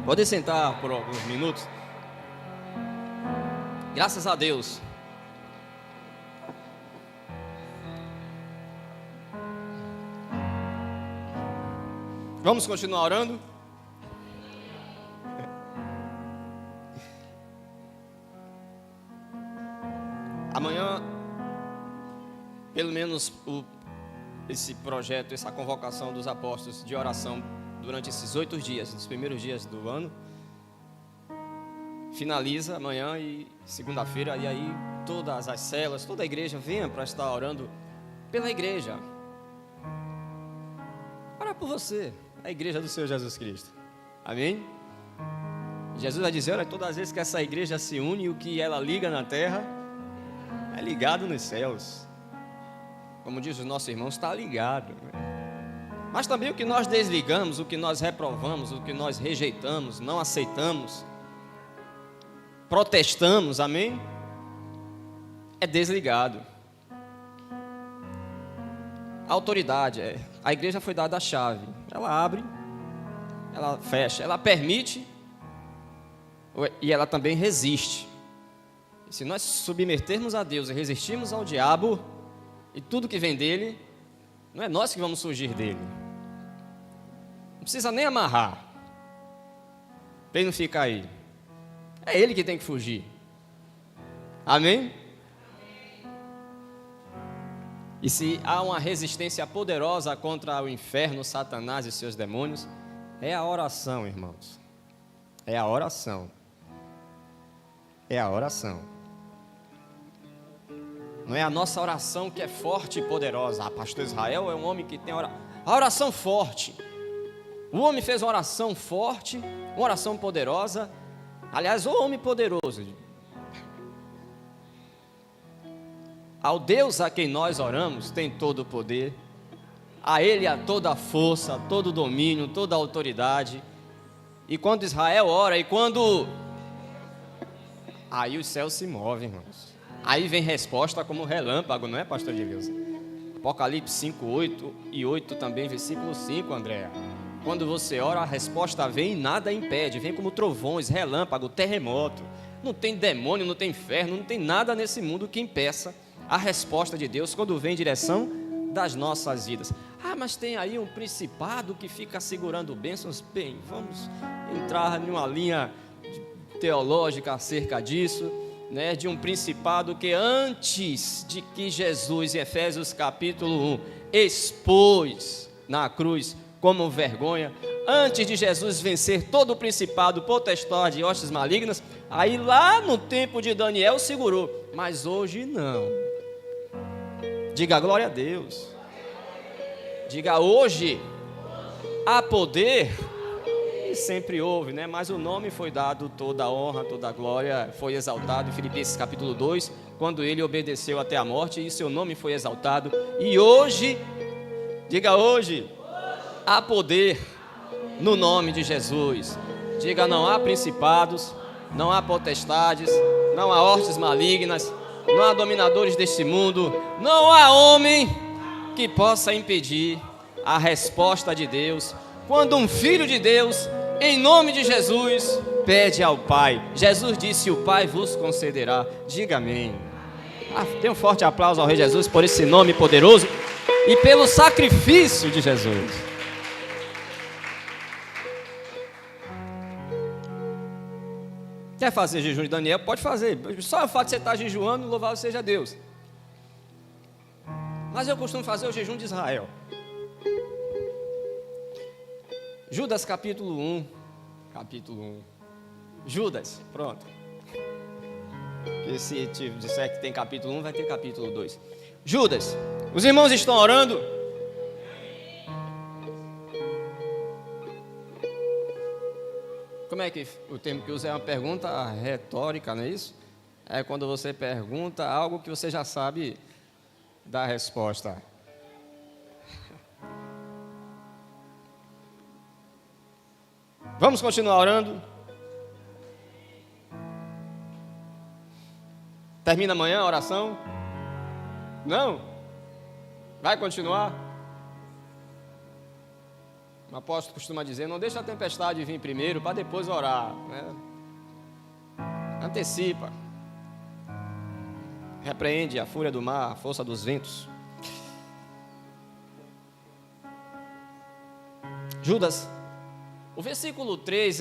Pode sentar por alguns minutos. Graças a Deus. Vamos continuar orando? Amanhã, pelo menos esse projeto, essa convocação dos apóstolos de oração durante esses 8 dias, nos primeiros dias do ano, finaliza amanhã e segunda-feira, e aí todas as células, toda a igreja venha para estar orando pela igreja. Orar por você, a igreja do Senhor Jesus Cristo. Amém? Jesus vai dizer, olha, todas as vezes que essa igreja se une, o que ela liga na terra é ligado nos céus. Como diz os nossos irmãos, está ligado. Mas também o que nós desligamos, o que nós reprovamos, o que nós rejeitamos, não aceitamos, protestamos, amém? É desligado. A autoridade, a igreja foi dada a chave. Ela abre, ela fecha, ela permite e ela também resiste. E se nós submetermos a Deus e resistirmos ao diabo e tudo que vem dele, não é nós que vamos fugir dele. Não precisa nem amarrar para ele não ficar aí. É ele que tem que fugir. Amém? E se há uma resistência poderosa contra o inferno, Satanás e seus demônios, é a oração, irmãos. É a oração. É a oração. Não é a nossa oração que é forte e poderosa. Pastor Israel é um homem que tem a oração forte. O homem fez uma oração forte, uma oração poderosa. Aliás, o homem poderoso. Ao Deus a quem nós oramos tem todo o poder. A Ele há toda a força, todo o domínio, toda a autoridade. E quando Israel ora, aí os céus se movem, irmãos. Aí vem resposta como relâmpago, não é, pastor Divilson? Apocalipse 5, 8 e 8 também, versículo 5, Andréa. Quando você ora, a resposta vem e nada impede. Vem como trovões, relâmpago, terremoto. Não tem demônio, não tem inferno, não tem nada nesse mundo que impeça a resposta de Deus quando vem em direção das nossas vidas. Mas tem aí um principado que fica segurando bênçãos. Bem, vamos entrar numa linha teológica acerca disso, né, de um principado que antes de que Jesus, em Efésios capítulo 1, expôs na cruz como vergonha, antes de Jesus vencer todo o principado, potestade e hostes malignas, aí lá no tempo de Daniel segurou, mas hoje não. Diga glória a Deus. Diga hoje, há poder, e sempre houve, né? Mas o nome foi dado, toda a honra, toda a glória foi exaltado em Filipenses capítulo 2, quando ele obedeceu até a morte, e seu nome foi exaltado, e hoje, diga hoje, há poder no nome de Jesus. Diga, não há principados, não há potestades, não há hostes malignas, não há dominadores deste mundo, não há homem que possa impedir a resposta de Deus, quando um filho de Deus, em nome de Jesus, pede ao Pai. Jesus disse, o Pai vos concederá. Diga amém. Dê um forte aplauso ao Rei Jesus por esse nome poderoso e pelo sacrifício de Jesus. Quer fazer jejum de Daniel? Pode fazer. Só o fato de você estar jejuando, louvado seja Deus. Mas eu costumo fazer o jejum de Israel. Judas capítulo 1. Judas, pronto. Porque se te disser que tem capítulo 1, vai ter capítulo 2. Judas, os irmãos estão orando? Como é que o termo que usa é uma pergunta retórica, não é isso? É quando você pergunta algo que você já sabe da resposta. Vamos continuar orando? Termina amanhã a oração? Não? Vai continuar? O apóstolo costuma dizer, não deixa a tempestade vir primeiro para depois orar, né? Antecipa. Repreende a fúria do mar, a força dos ventos. Judas, o versículo 3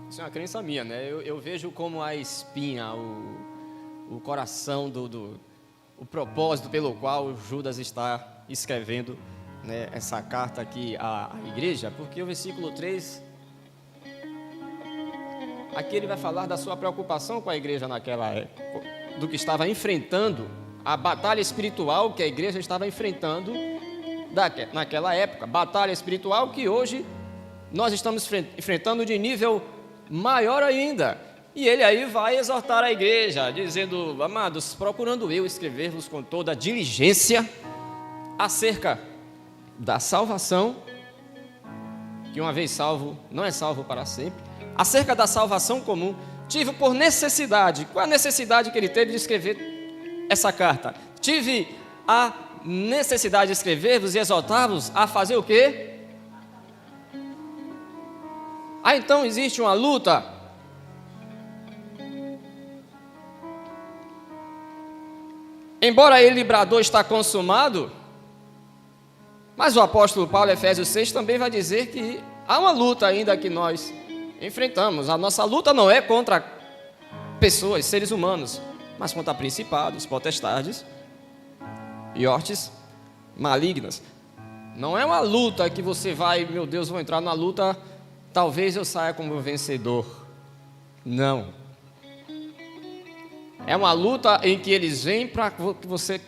isso é uma crença minha, né? Eu vejo como a espinha, o coração o propósito pelo qual Judas está escrevendo, né, essa carta aqui à igreja, porque o versículo 3, aqui ele vai falar da sua preocupação com a igreja naquela época, do que estava enfrentando, a batalha espiritual que a igreja estava enfrentando naquela época, batalha espiritual que hoje nós estamos enfrentando de nível maior ainda. E ele aí vai exortar a igreja, dizendo, amados, procurando eu escrever-vos com toda a diligência acerca da salvação, que uma vez salvo, não é salvo para sempre, acerca da salvação comum, tive por necessidade. Qual a necessidade que ele teve de escrever essa carta? Tive a necessidade de escrever-vos e exortar-vos a fazer o quê? Então existe uma luta. Embora ele livrador está consumado, mas o apóstolo Paulo, Efésios 6, também vai dizer que há uma luta ainda que nós enfrentamos. A nossa luta não é contra pessoas, seres humanos, mas contra principados, potestades e hortes malignas. Não é uma luta que você vai, meu Deus, vou entrar numa luta, talvez eu saia como vencedor. Não. É uma luta em que eles vêm para que você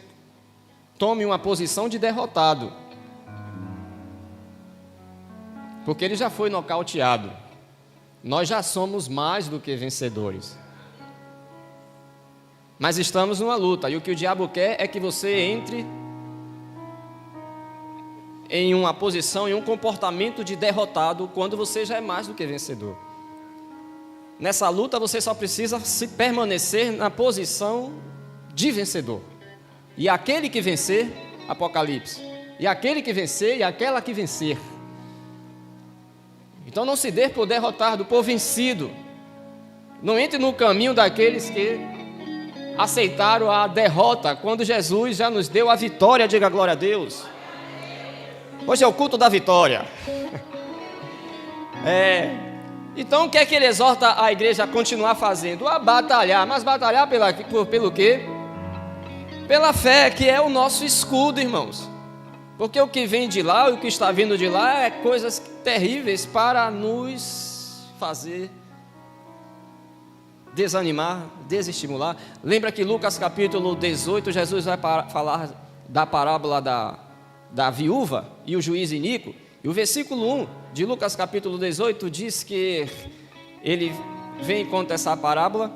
tome uma posição de derrotado. Porque ele já foi nocauteado. Nós já somos mais do que vencedores. Mas estamos numa luta. E o que o diabo quer é que você entre em uma posição, em um comportamento de derrotado, quando você já é mais do que vencedor. Nessa luta você só precisa se permanecer na posição de vencedor. E aquele que vencer, Apocalipse, e aquele que vencer e aquela que vencer. Então não se dê por derrotado, por vencido. Não entre no caminho daqueles que aceitaram a derrota, quando Jesus já nos deu a vitória. Diga glória a Deus. Hoje é o culto da vitória. Então o que é que ele exorta a igreja a continuar fazendo? A batalhar. Mas batalhar pelo quê? Pela fé, que é o nosso escudo, irmãos. Porque o que vem de lá, o que está vindo de lá, é coisas terríveis para nos fazer desanimar, desestimular. Lembra que Lucas capítulo 18, Jesus vai falar da parábola da viúva e o juiz iníquo. E o versículo 1 de Lucas capítulo 18 diz que ele vem e conta essa parábola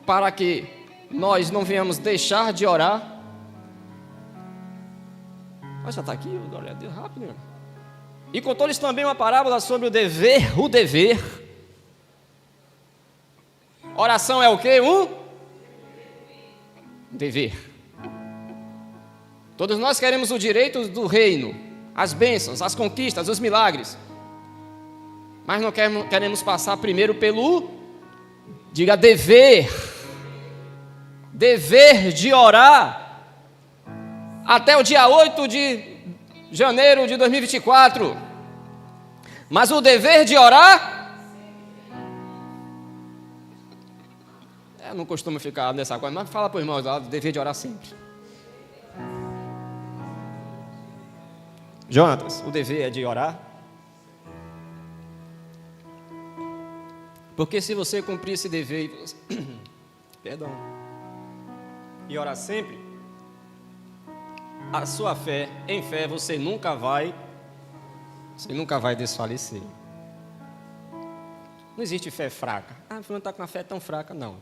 para que nós não venhamos deixar de orar. Mas já está aqui, glória a Deus, rápido, meu. E contou-lhes também uma parábola sobre o dever. Oração é o quê? Um dever. Todos nós queremos o direito do reino, as bênçãos, as conquistas, os milagres. Mas não queremos passar primeiro pelo, diga, dever. Dever de orar até o dia 8 de janeiro de 2024. Mas o dever de orar, eu não costumo ficar nessa coisa, mas fala para os irmãos lá, o dever de orar sempre. Jonatas, o dever é de orar? Porque se você cumprir esse dever e orar sempre, a sua fé, em fé, você nunca vai desfalecer. Não existe fé fraca. Ah, fulano está com uma fé tão fraca, não.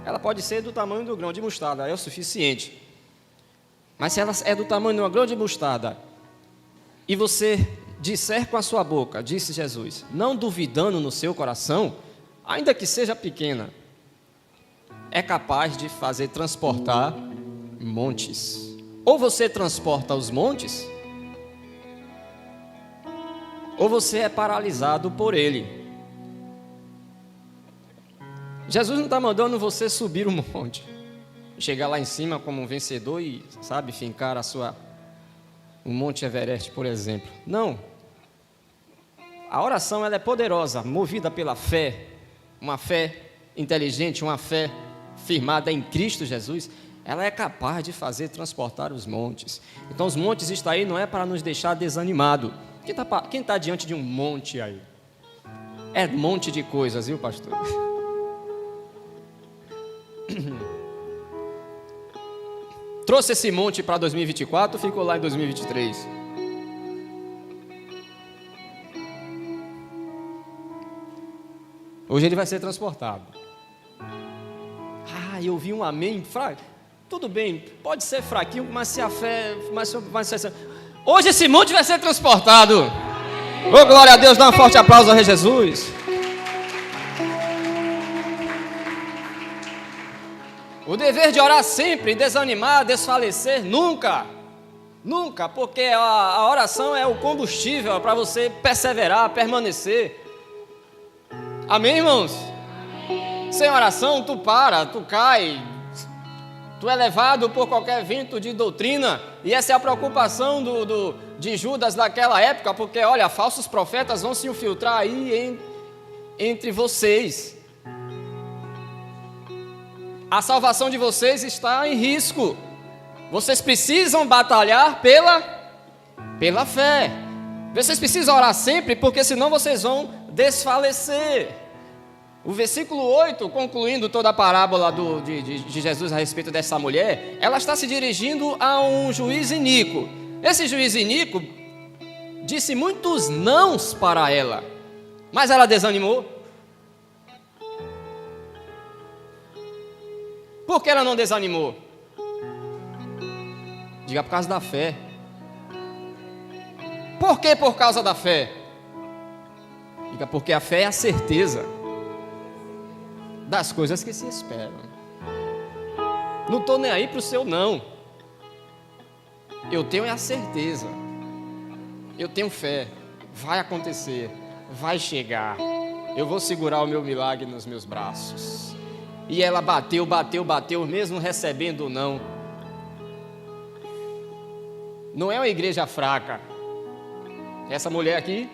Ela pode ser do tamanho do grão de mostarda, é o suficiente. Mas se ela é do tamanho de uma grão de mostarda, e você disser com a sua boca, disse Jesus, não duvidando no seu coração, ainda que seja pequena, é capaz de fazer transportar montes. Ou você transporta os montes, ou você é paralisado por ele. Jesus não está mandando você subir o monte, chegar lá em cima como um vencedor e, sabe, fincar o Monte Everest, por exemplo. Não. A oração ela é poderosa, movida pela fé, uma fé inteligente, uma fé firmada em Cristo Jesus. Ela é capaz de fazer transportar os montes. Então os montes estão aí não é para nos deixar desanimado. Quem está diante de um monte aí? É um monte de coisas, viu, pastor? Trouxe esse monte para 2024, ficou lá em 2023. Hoje ele vai ser transportado. Eu vi um amém fraco. Tudo bem, pode ser fraquinho, mas se a fé... Hoje esse monte vai ser transportado. Oh, glória a Deus, dá um forte aplauso ao Rei Jesus. O dever de orar sempre, desanimar, desfalecer, nunca. Nunca, porque a oração é o combustível para você perseverar, permanecer. Amém, irmãos? Sem oração, tu para, tu cai, tu é levado por qualquer vento de doutrina, e essa é a preocupação de Judas naquela época, porque, olha, falsos profetas vão se infiltrar aí entre vocês. A salvação de vocês está em risco. Vocês precisam batalhar pela fé. Vocês precisam orar sempre, porque senão vocês vão desfalecer. O versículo 8, concluindo toda a parábola de Jesus a respeito dessa mulher, ela está se dirigindo a um juiz iníquo. Esse juiz iníquo disse muitos nãos para ela, mas ela desanimou. Por que ela não desanimou? Diga, por causa da fé. Por que por causa da fé? Diga, porque a fé é a certeza das coisas que se esperam. Não estou nem aí para o seu não. Eu tenho a certeza. Eu tenho fé. Vai acontecer. Vai chegar. Eu vou segurar o meu milagre nos meus braços. E ela bateu, mesmo recebendo o não. Não é uma igreja fraca. Essa mulher aqui,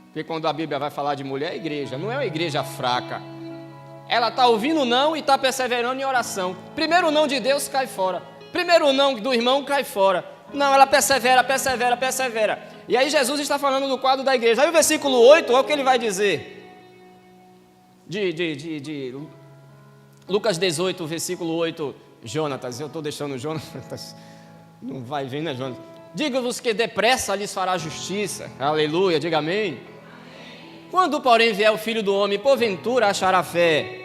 porque quando a Bíblia vai falar de mulher, é igreja. Não é uma igreja fraca. Ela está ouvindo não e está perseverando em oração. Primeiro não de Deus cai fora. Primeiro não do irmão cai fora. Não, ela persevera. E aí Jesus está falando do quadro da igreja. Aí o versículo 8, olha o que ele vai dizer. De Lucas 18, versículo 8. Jonatas, eu estou deixando o Jonatas. Não vai vir, né, Jonatas? Digo-vos que depressa lhes fará justiça. Aleluia, diga amém. Quando, porém, vier o Filho do Homem, porventura achará fé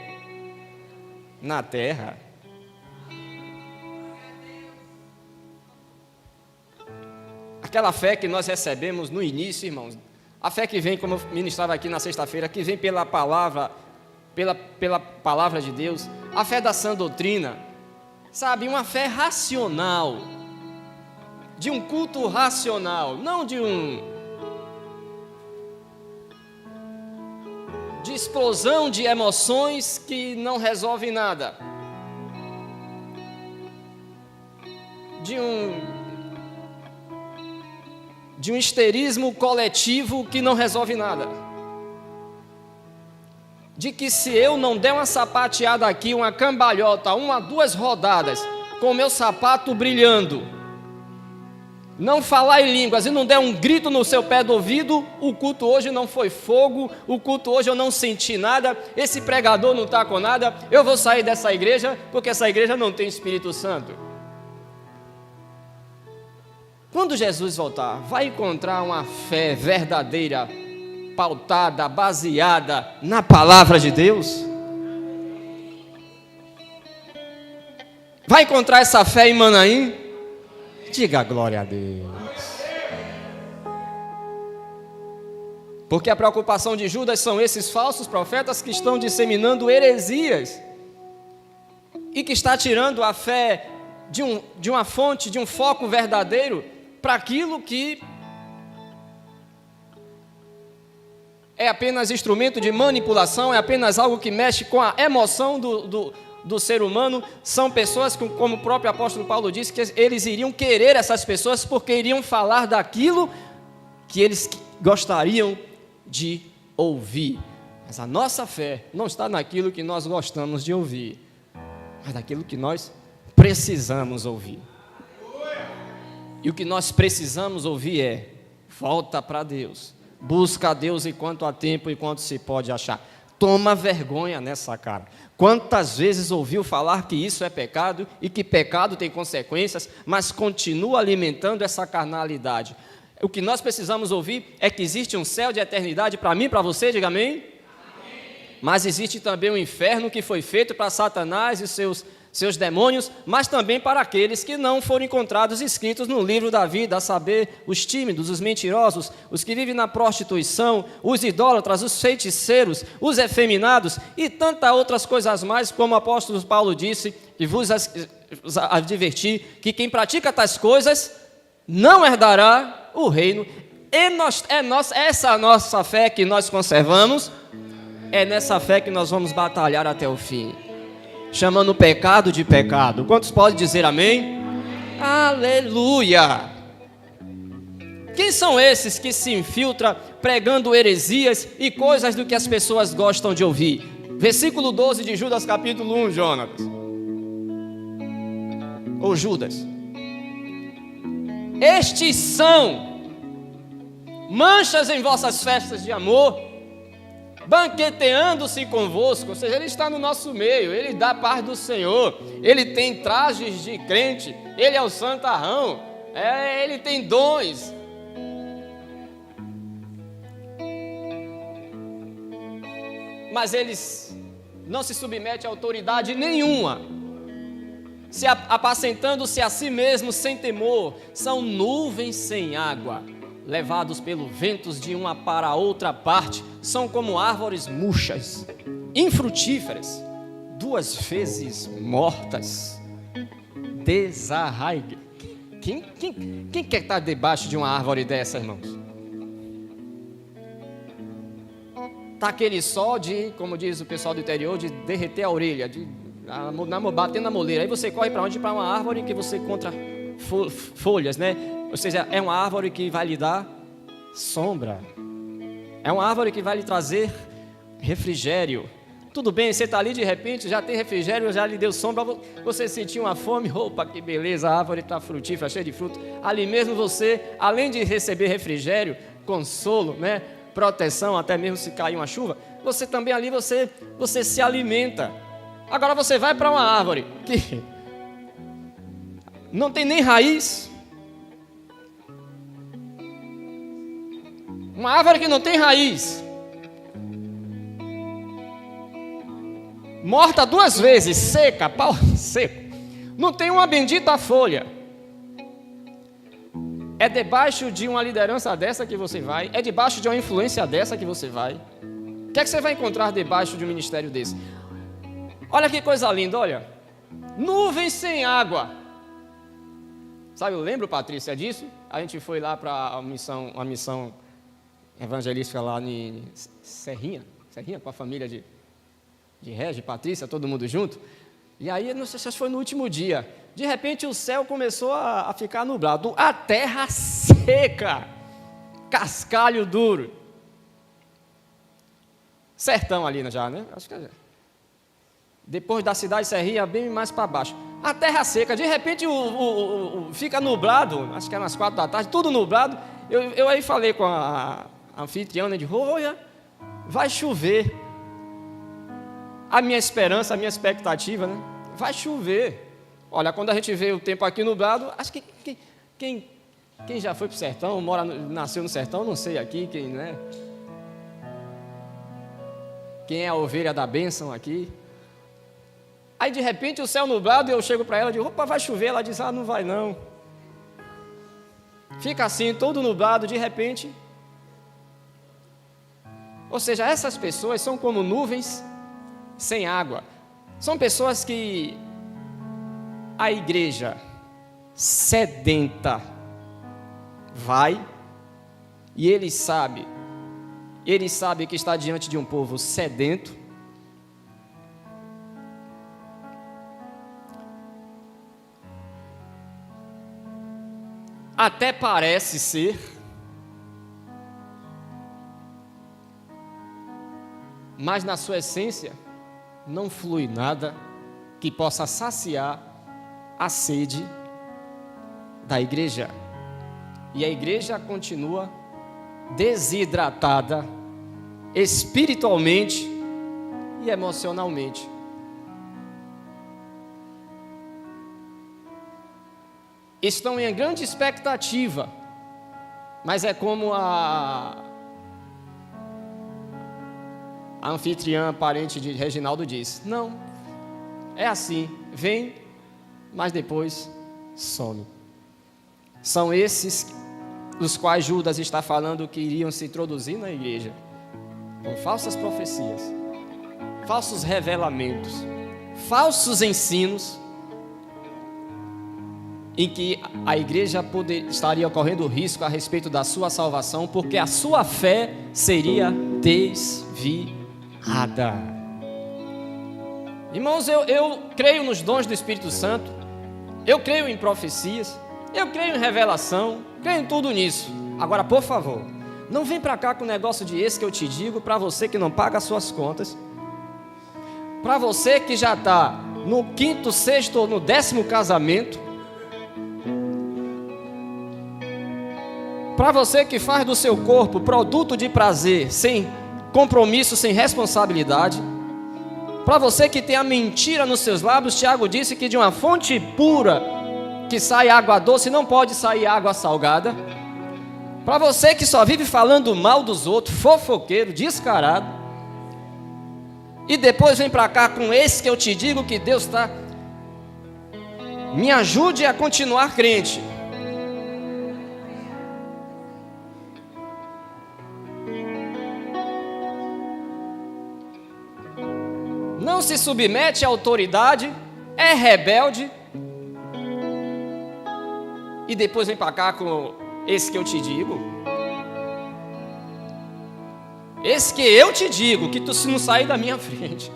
na terra? Aquela fé que nós recebemos no início, irmãos, a fé que vem, como eu ministrava aqui na sexta-feira, que vem pela palavra de Deus, a fé da sã doutrina, sabe, uma fé racional, de um culto racional, não de explosão de emoções que não resolve nada, de um histerismo coletivo que não resolve nada, de que se eu não der uma sapateada aqui, uma cambalhota, 1 a 2 rodadas, com o meu sapato brilhando, não falar em línguas e não der um grito no seu pé do ouvido, o culto hoje não foi fogo, o culto hoje eu não senti nada, esse pregador não está com nada, eu vou sair dessa igreja, porque essa igreja não tem Espírito Santo. Quando Jesus voltar, vai encontrar uma fé verdadeira, pautada, baseada na palavra de Deus? Vai encontrar essa fé em Manaim? Diga glória a Deus. Porque a preocupação de Judas são esses falsos profetas que estão disseminando heresias e que está tirando a fé de uma fonte, de um foco verdadeiro para aquilo que é apenas instrumento de manipulação, é apenas algo que mexe com a emoção do ser humano. São pessoas que, como o próprio apóstolo Paulo disse, que eles iriam querer essas pessoas porque iriam falar daquilo que eles gostariam de ouvir. Mas a nossa fé não está naquilo que nós gostamos de ouvir, mas naquilo que nós precisamos ouvir. E o que nós precisamos ouvir é: volta para Deus, busca a Deus enquanto há tempo, enquanto se pode achar. Toma vergonha nessa cara. Quantas vezes ouviu falar que isso é pecado e que pecado tem consequências, mas continua alimentando essa carnalidade? O que nós precisamos ouvir é que existe um céu de eternidade para mim e para você, diga amém? Amém. Mas existe também um inferno que foi feito para Satanás e seus demônios, mas também para aqueles que não foram encontrados escritos no livro da vida, a saber, os tímidos, os mentirosos, os que vivem na prostituição, os idólatras, os feiticeiros, os efeminados e tantas outras coisas mais, como o apóstolo Paulo disse, e vos adverti, que quem pratica tais coisas não herdará o reino. Essa nossa fé que nós conservamos, é nessa fé que nós vamos batalhar até o fim, chamando o pecado de pecado. Quantos podem dizer amém? Aleluia! Quem são esses que se infiltram pregando heresias e coisas do que as pessoas gostam de ouvir? Versículo 12 de Judas capítulo 1, Jonas. Ou Judas. Estes são manchas em vossas festas de amor, banqueteando-se convosco. Ou seja, ele está no nosso meio, ele dá a paz do Senhor, ele tem trajes de crente, ele é o santarrão, ele tem dons. Mas eles não se submetem a autoridade nenhuma, se apacentando-se a si mesmos sem temor. São nuvens sem água, levados pelos ventos de uma para outra parte. São como árvores murchas, infrutíferas, 2 vezes mortas, desarraiga. Quem quer estar debaixo de uma árvore dessa, irmãos? Está aquele sol de, como diz o pessoal do interior, de derreter a orelha, batendo na moleira. Aí você corre para onde? Para uma árvore que você encontra folhas, né? Ou seja, é uma árvore que vai lhe dar sombra. É uma árvore que vai lhe trazer refrigério. Tudo bem, você está ali de repente, já tem refrigério, já lhe deu sombra, você sentiu uma fome, opa, que beleza, a árvore está frutífera, cheia de fruto. Ali mesmo você, além de receber refrigério, consolo, né? Proteção, até mesmo se cair uma chuva, você também ali, você se alimenta. Agora você vai para uma árvore que não tem nem raiz, uma árvore que não tem raiz, morta 2 vezes, seca, pau seco, não tem uma bendita folha. É debaixo de uma liderança dessa que você vai? É debaixo de uma influência dessa que você vai? O que é que você vai encontrar debaixo de um ministério desse? Olha que coisa linda, olha. Nuvens sem água. Sabe, eu lembro, Patrícia, disso. A gente foi lá para uma missão evangelística lá em Serrinha, com a família de Regi, Patrícia, todo mundo junto. E aí, não sei se foi no último dia, de repente o céu começou a ficar nublado, a terra seca, cascalho duro. Sertão ali já, né? Acho que é. Depois da cidade de Serrinha, bem mais para baixo. A terra seca, de repente fica nublado, acho que era umas 4 da tarde, tudo nublado. Eu aí falei com a anfitriona, de olha, vai chover. A minha esperança, a minha expectativa, né? Vai chover. Olha, quando a gente vê o tempo aqui nublado, acho que quem já foi para o sertão, nasceu no sertão, não sei aqui, né? Quem é a ovelha da bênção aqui? Aí de repente o céu nublado, eu chego para ela e digo, opa, vai chover. Ela diz, não vai não. Fica assim, todo nublado, de repente. Ou seja, essas pessoas são como nuvens sem água. São pessoas que a igreja sedenta vai, e ele sabe que está diante de um povo sedento, até parece ser, mas na sua essência não flui nada que possa saciar a sede da igreja. E a igreja continua desidratada espiritualmente e emocionalmente. Estão em grande expectativa, mas é como a anfitriã, parente de Reginaldo, diz: não, é assim, vem, mas depois some. São esses os quais Judas está falando que iriam se introduzir na igreja, com falsas profecias, falsos revelamentos, falsos ensinos, em que a igreja estaria correndo risco a respeito da sua salvação, porque a sua fé seria desviada. Irmãos, eu creio nos dons do Espírito Santo, eu creio em profecias, eu creio em revelação, creio em tudo nisso. Agora, por favor, não vem para cá com o negócio de esse que eu te digo, para você que não paga as suas contas, para você que já está no 5º, 6º ou no 10º casamento, para você que faz do seu corpo produto de prazer, sem compromisso, sem responsabilidade, para você que tem a mentira nos seus lábios. Tiago disse que de uma fonte pura que sai água doce, não pode sair água salgada. Para você que só vive falando mal dos outros, fofoqueiro, descarado, e depois vem para cá com esse que eu te digo que Deus está... Me ajude a continuar crente. Não se submete à autoridade, é rebelde, e depois vem para cá com esse que eu te digo. Esse que eu te digo, que tu se não sair da minha frente.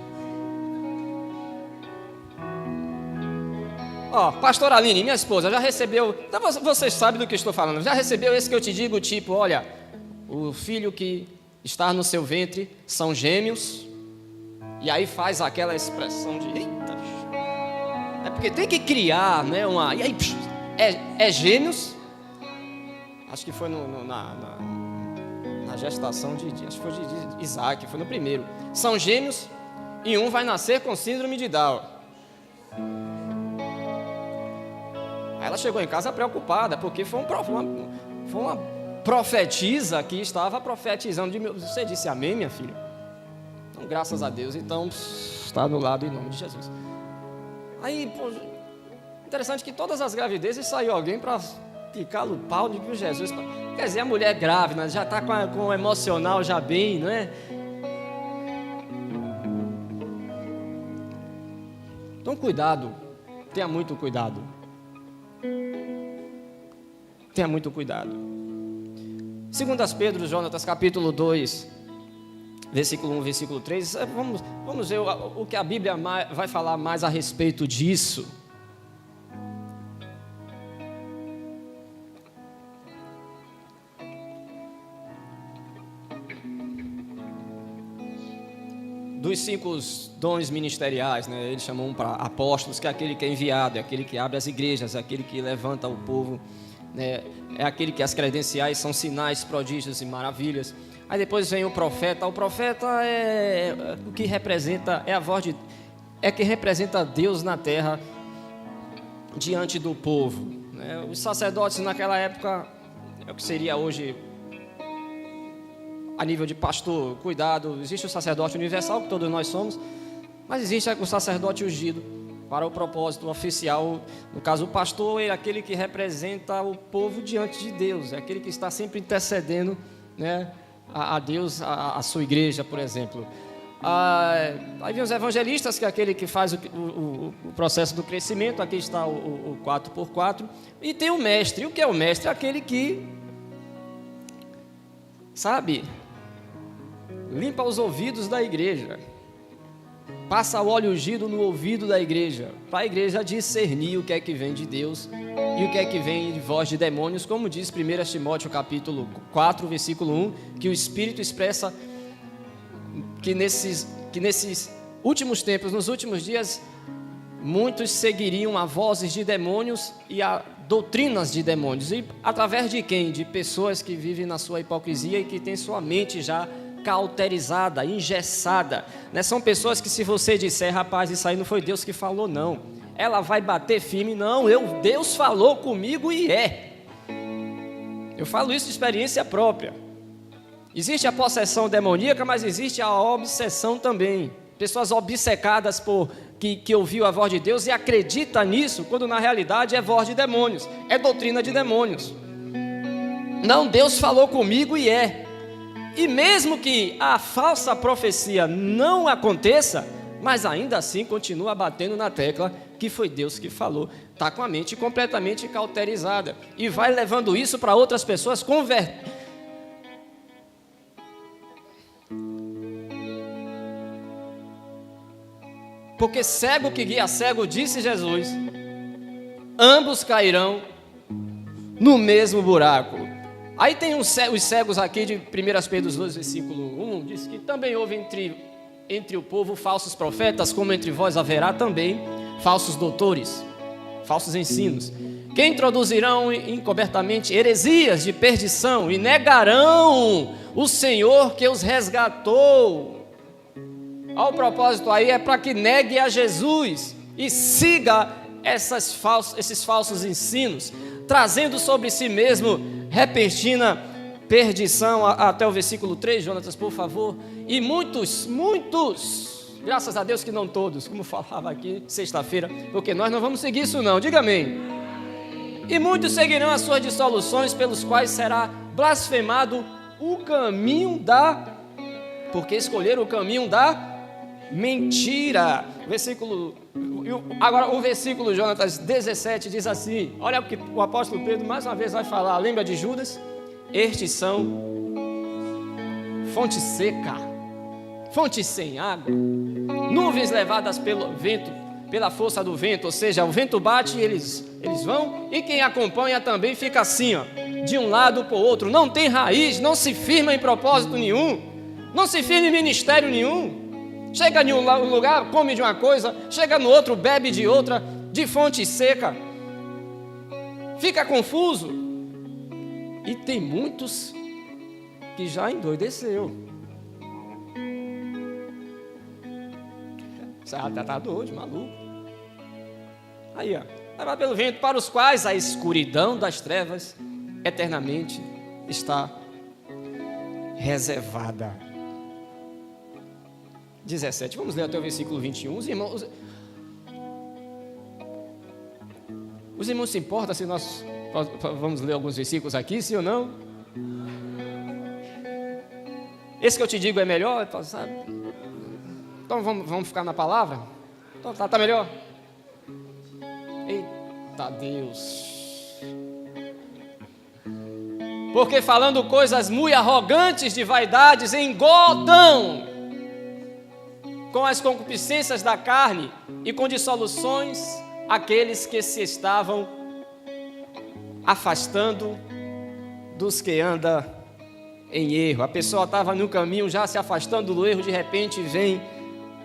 Ó, pastora Aline, minha esposa, já recebeu, então vocês sabem do que estou falando, já recebeu esse que eu te digo, tipo, olha, o filho que está no seu ventre são gêmeos, e aí faz aquela expressão de, eita, é porque tem que criar, né, e aí, é gêmeos, acho que foi na gestação acho que foi de Isaac, foi no primeiro, são gêmeos, e um vai nascer com síndrome de Down. Aí ela chegou em casa preocupada, porque foi uma profetisa que estava profetizando. Você disse amém, minha filha? Então, graças a Deus, então, está anulado em nome de Jesus. Aí, pô, interessante que todas as gravidezes saiu alguém para picar no pau de Jesus. Quer dizer, a mulher grávida já está com o emocional já bem, não é? Então, cuidado, tenha muito cuidado. Tenha muito cuidado. 2 Pedro, Jonatas, capítulo 2, versículo 1, versículo 3. Vamos ver o que a Bíblia vai falar mais a respeito disso. Dos 5 dons ministeriais, né? Ele chamou um para apóstolos, que é aquele que é enviado, é aquele que abre as igrejas, é aquele que levanta o povo, né? É aquele que as credenciais são sinais, prodígios e maravilhas. Aí depois vem o profeta. O profeta é o que representa, é a voz de, é que representa Deus na terra diante do povo, né? Os sacerdotes naquela época é o que seria hoje a nível de pastor. Cuidado, existe o sacerdote universal, que todos nós somos, mas existe o sacerdote ungido para o propósito oficial. No caso, o pastor é aquele que representa o povo diante de Deus, é aquele que está sempre intercedendo, né, a Deus, a sua igreja, por exemplo. Aí vem os evangelistas, que é aquele que faz o processo do crescimento. Aqui está o 4x4. E tem o mestre. E o que é o mestre? É aquele que, sabe, limpa os ouvidos da igreja, passa o óleo ungido no ouvido da igreja, para a igreja discernir o que é que vem de Deus e o que é que vem de voz de demônios, como diz 1 Timóteo capítulo 4, versículo 1, que o Espírito expressa que nesses últimos tempos, nos últimos dias, muitos seguiriam a vozes de demônios e a doutrinas de demônios. E através de quem? De pessoas que vivem na sua hipocrisia e que têm sua mente já cauterizada, engessada, né? São pessoas que, se você disser, rapaz, isso aí não foi Deus que falou, não, ela vai bater firme, não, Deus falou comigo e eu falo isso de experiência própria. Existe a possessão demoníaca, mas existe a obsessão também. Pessoas obcecadas por que ouviu a voz de Deus e acredita nisso, quando na realidade é voz de demônios, é doutrina de demônios. Não, Deus falou comigo e E mesmo que a falsa profecia não aconteça, mas ainda assim continua batendo na tecla que foi Deus que falou. Está com a mente completamente cauterizada e vai levando isso para outras pessoas converter. Porque cego que guia cego, disse Jesus, ambos cairão no mesmo buraco. Aí tem os cegos aqui de 1 Pedro 2, versículo 1, diz que também houve entre o povo falsos profetas, como entre vós haverá também falsos doutores, falsos ensinos, que introduzirão encobertamente heresias de perdição e negarão o Senhor que os resgatou. Ao propósito aí é para que negue a Jesus e siga esses falsos ensinos, trazendo sobre si mesmo repentina perdição, até o versículo 3, Jonatas, por favor. E muitos, graças a Deus que não todos, como falava aqui sexta-feira, porque nós não vamos seguir isso não, diga amém. E muitos seguirão as suas dissoluções, pelos quais será blasfemado o caminho porque escolheram o caminho da mentira. Agora o versículo, Jonatas, 17 diz assim, olha o que o apóstolo Pedro mais uma vez vai falar, lembra de Judas? Estes são fonte seca, fonte sem água, nuvens levadas pelo vento, pela força do vento, ou seja, o vento bate e eles vão, e quem acompanha também fica assim, ó, de um lado para o outro, não tem raiz, não se firma em propósito nenhum, não se firma em ministério nenhum. Chega em um lugar, come de uma coisa, chega no outro, bebe de outra, de fonte seca, fica confuso. E tem muitos que já endoideceu. Você está doido, maluco. Aí, ó, leva pelo vento, para os quais a escuridão das trevas eternamente está reservada. 17, vamos ler até o versículo 21. Os irmãos se importam se nós vamos ler alguns versículos aqui, sim ou não? Esse que eu te digo é melhor, sabe? Então vamos ficar na palavra? Então, tá melhor? Eita Deus! Porque falando coisas muito arrogantes de vaidades, engodam com as concupiscências da carne e com dissoluções aqueles que se estavam afastando dos que andam em erro. A pessoa estava no caminho já se afastando do erro, de repente vem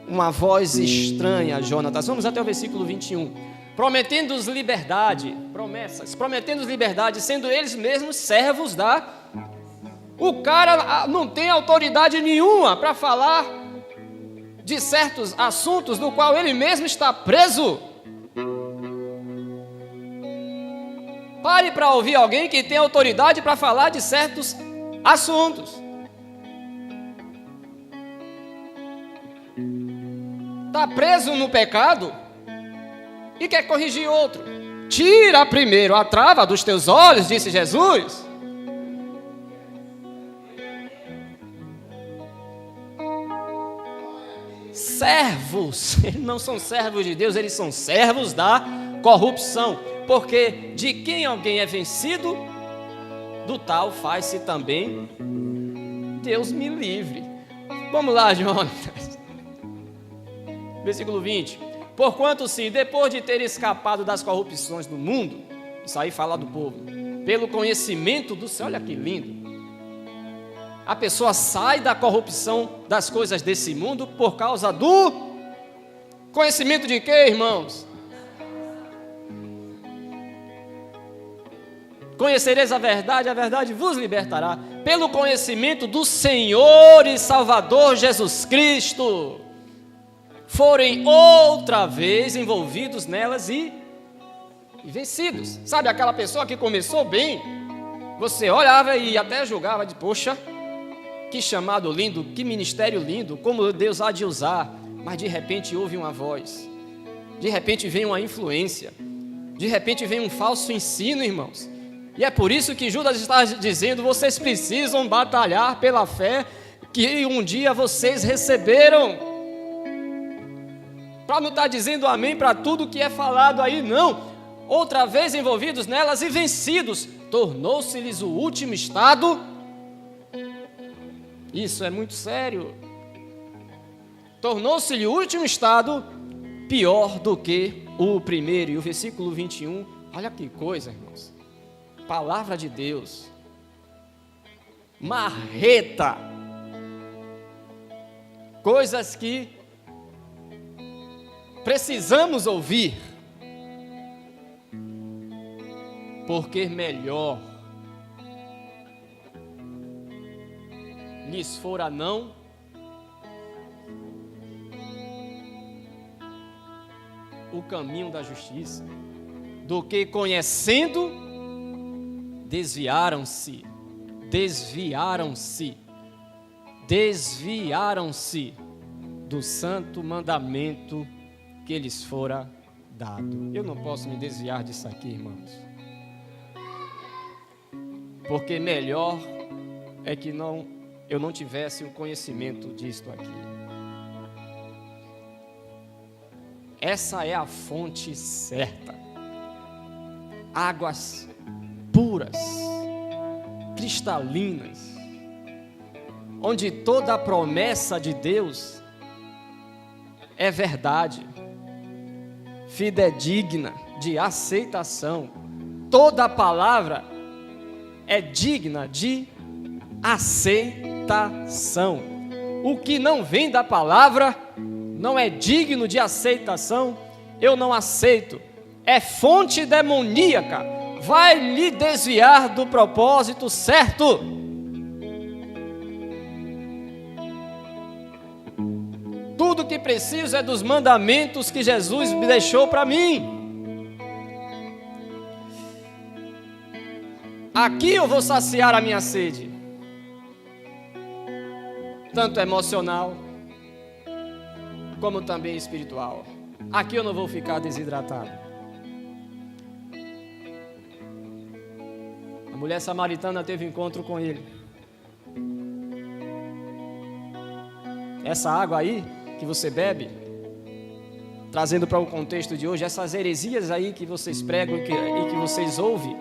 uma voz estranha, Jonatas. Vamos até o versículo 21. Prometendo-os liberdade, promessas, prometendo-os liberdade, sendo eles mesmos servos O cara não tem autoridade nenhuma para falar de certos assuntos do qual ele mesmo está preso. Pare para ouvir alguém que tem autoridade para falar de certos assuntos. Está preso no pecado e quer corrigir outro. Tira primeiro a trava dos teus olhos, disse Jesus. servos. Eles não são servos de Deus, eles são servos da corrupção. Porque de quem alguém é vencido, do tal faz-se também Deus me livre. Vamos lá, Jonas. Versículo 20. Porquanto se, depois de ter escapado das corrupções do mundo, isso aí fala do povo, pelo conhecimento do céu, olha que lindo. A pessoa sai da corrupção das coisas desse mundo por causa do conhecimento de quê, irmãos? Conhecereis a verdade vos libertará. Pelo conhecimento do Senhor e Salvador Jesus Cristo, forem outra vez envolvidos nelas e vencidos. Sabe aquela pessoa que começou bem? Você olhava e até julgava de, poxa, que chamado lindo, que ministério lindo, como Deus há de usar. Mas de repente ouve uma voz, de repente vem uma influência, de repente vem um falso ensino, irmãos. E é por isso que Judas está dizendo, vocês precisam batalhar pela fé que um dia vocês receberam. Para não estar dizendo amém para tudo que é falado aí, não. Outra vez envolvidos nelas e vencidos, tornou-se-lhes o último estado. Isso é muito sério. Tornou-se-lhe o último estado pior do que o primeiro. E o versículo 21, olha que coisa, irmãos. Palavra de Deus, marreta, coisas que precisamos ouvir, porque melhor lhes fora não o caminho da justiça, do que conhecendo desviaram-se do santo mandamento que lhes fora dado. Eu não posso me desviar disso aqui, irmãos, porque melhor é que eu não tivesse o conhecimento disto aqui. Essa é a fonte certa, águas puras, cristalinas, onde toda a promessa de Deus é verdade, fidedigna, de aceitação. Toda a palavra é digna de aceitação. O que não vem da palavra não é digno de aceitação, eu não aceito. É fonte demoníaca, vai lhe desviar do propósito certo. Tudo que preciso é dos mandamentos que Jesus me deixou para mim. Aqui eu vou saciar a minha sede, tanto emocional, como também espiritual. Aqui eu não vou ficar desidratado. A mulher samaritana teve encontro com ele. Essa água aí que você bebe, trazendo para o contexto de hoje, essas heresias aí que vocês pregam e que vocês ouvem,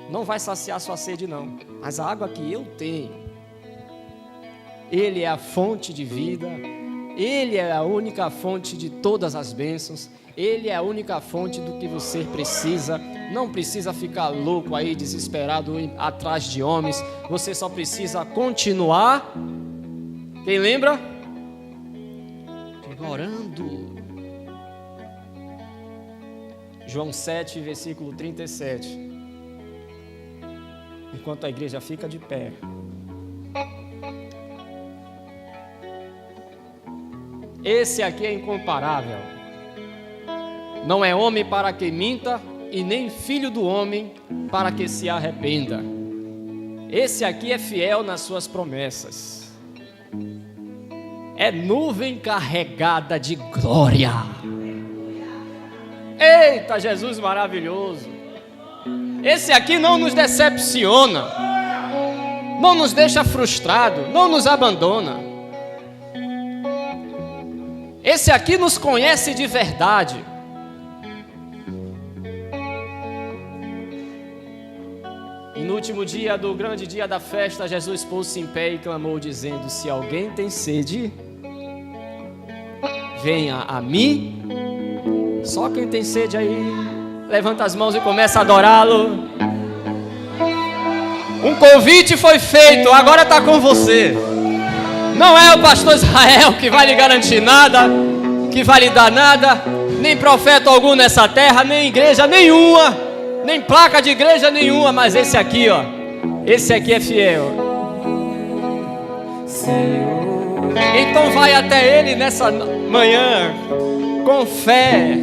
não vai saciar sua sede não. Mas a água que eu tenho, Ele é a fonte de vida, Ele é a única fonte de todas as bênçãos, Ele é a única fonte do que você precisa. Não precisa ficar louco aí, desesperado atrás de homens. Você só precisa continuar. Quem lembra? Orando. João 7, versículo 37. Enquanto a igreja fica de pé. Esse aqui é incomparável. Não é homem para que minta, e nem filho do homem para que se arrependa. Esse aqui é fiel nas suas promessas. É nuvem carregada de glória. Eita, Jesus maravilhoso. Esse aqui não nos decepciona, não nos deixa frustrado, não nos abandona. Esse aqui nos conhece de verdade. E no último dia do grande dia da festa, Jesus pôs-se em pé e clamou, dizendo: se alguém tem sede, venha a mim. Só quem tem sede aí, levanta as mãos e começa a adorá-lo. Um convite foi feito, agora está com você. Não é o pastor Israel que vai lhe garantir nada, que vai lhe dar nada, nem profeta algum nessa terra, nem igreja nenhuma, nem placa de igreja nenhuma, mas esse aqui, ó, esse aqui é fiel. Então vai até ele nessa manhã, com fé,